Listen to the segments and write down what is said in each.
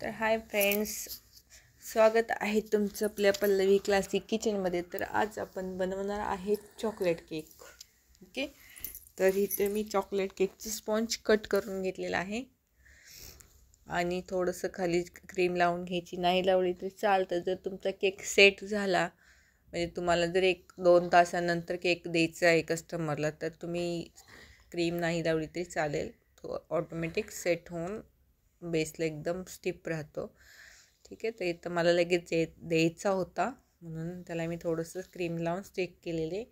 तर hi friends, स्वागत आहे तुमचं आपल्या पल्लवी क्लासिक किचनमध्ये. तर आज आपण बनवणार आहे चॉकलेट केक. ओके, तर इथे मी चॉकलेट केकचं स्पॉन्ज कट करून घेतलेलं आहे आणि थोडंसं खाली क्रीम लावून घ्यायची. नाही लावली तरी चालतं. जर तुमचा केक सेट झाला, म्हणजे तुम्हाला जर 1-2 तासानंतर केक द्यायचा आहे कस्टमरला, तर तुम्ही क्रीम नाही लावली तरी चालेल. तो ऑटोमॅटिक सेट होऊन बेसला एकदम स्टिफ राहतो. ठीक आहे, तर इथं मला लगेच द्यायचा होता म्हणून त्याला मी थोडंसं क्रीम लावून स्टिक केलेले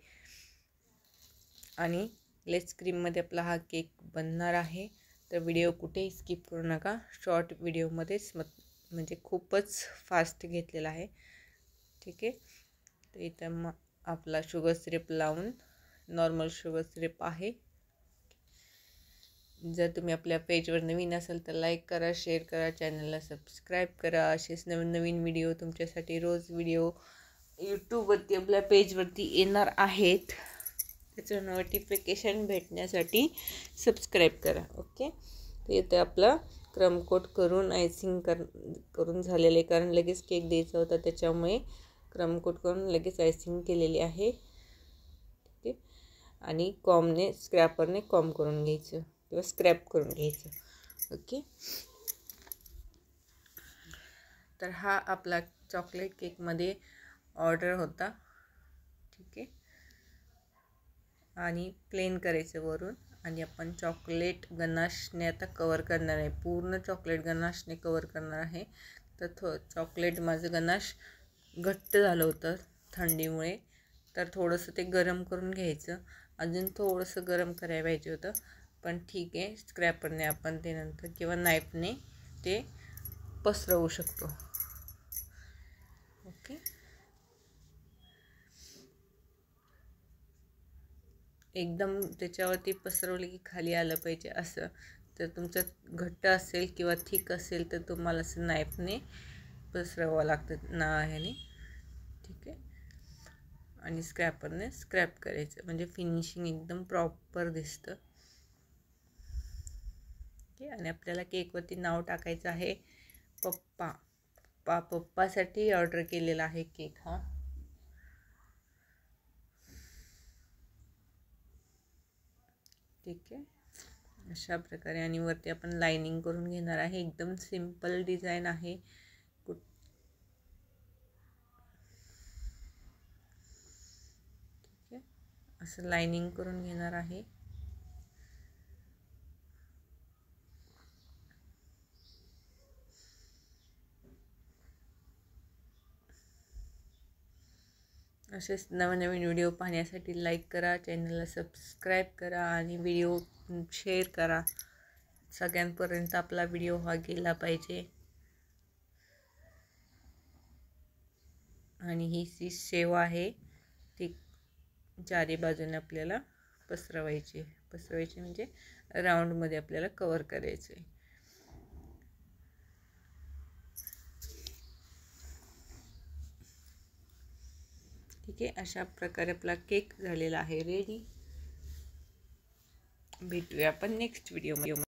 आणि लेस क्रीममध्ये आपला हा केक बनणार आहे. तर व्हिडिओ कुठेही स्किप करू नका. शॉर्ट व्हिडिओमध्येच म्हणजे खूपच फास्ट घेतलेला आहे. ठीक आहे, तर इथं मग आपला शुगर सिरप लावून, नॉर्मल शुगर सिरप आहे. जर तुम्ही आपल्या पेजवर नवीन असाल तर लाईक करा, शेअर करा, चॅनलला सबस्क्राईब करा. असेच नवीन नवीन व्हिडिओ तुमच्यासाठी रोज व्हिडिओ यूट्यूबवरती आपल्या पेजवरती येणार आहेत. त्याचं नोटिफिकेशन भेटण्यासाठी सबस्क्राईब करा. ओके, तर इथे आपला क्रम कोट करून आयसिंग करून झालेले, कारण लगेच केक द्यायचा होता त्याच्यामुळे क्रम कोट करून लगेच आयसिंग केलेली आहे. ठीक आहे, आणि कॉमने स्क्रॅपरने कॉम करून घ्यायचं किंवा स्क्रॅप करून घ्यायचं. ओके, तर हा आपला चॉकलेट केकमध्ये ऑर्डर होता. ठीक आहे, आणि प्लेन करायचं वरून, आणि आपण चॉकलेट गनाशने आता कवर करणार आहे. पूर्ण चॉकलेट गनाशने कवर करणार आहे. तर चॉकलेट माझं गनाश घट्ट झालं होतं थंडीमुळे, तर थोडंसं ते गरम करून घ्यायचं. अजून थोडंसं गरम करायला पाहिजे होतं, पण ठीक आहे, स्क्रॅपरने आपण ते नंतर किंवा नाईफने ते पसरवू शकतो. ओके, एकदम त्याच्यावरती पसरवले की खाली आलं पाहिजे असं. तर तुमचं घट्ट असेल किंवा थिक असेल तर तुम्हाला असं नाईफने पसरवावं लागतं ना ह्याने. ठीक आहे, आणि स्क्रॅपरने स्क्रॅप करायचं म्हणजे फिनिशिंग एकदम प्रॉपर दिसतं. ओके, आणि आपल्याला केकवरती नाव टाकायचं आहे पप्पा. पप्पासाठी ऑर्डर केलेला आहे केक हा. ठीक आहे, अशा प्रकारे. आणि वरती आपण लाइनिंग करून घेणार आहे. एकदम सिंपल डिझाईन आहे. ठीक आहे, असं लाइनिंग करून घेणार आहे. असेच नवनवीन व्हिडिओ पाहण्यासाठी लाईक करा, चॅनलला सबस्क्राईब करा आणि व्हिडिओ शेअर करा. सगळ्यांपर्यंत आपला व्हिडिओ हा गेला पाहिजे. आणि ही सी शेव आहे ती चारी बाजूने आपल्याला पसरवायची म्हणजे राऊंडमध्ये आपल्याला कवर करायचं आहे. ठीक आहे, अशा प्रकारे आपला केक झालेला आहे रेडी. भेटूया आपण नेक्स्ट व्हिडिओमध्ये.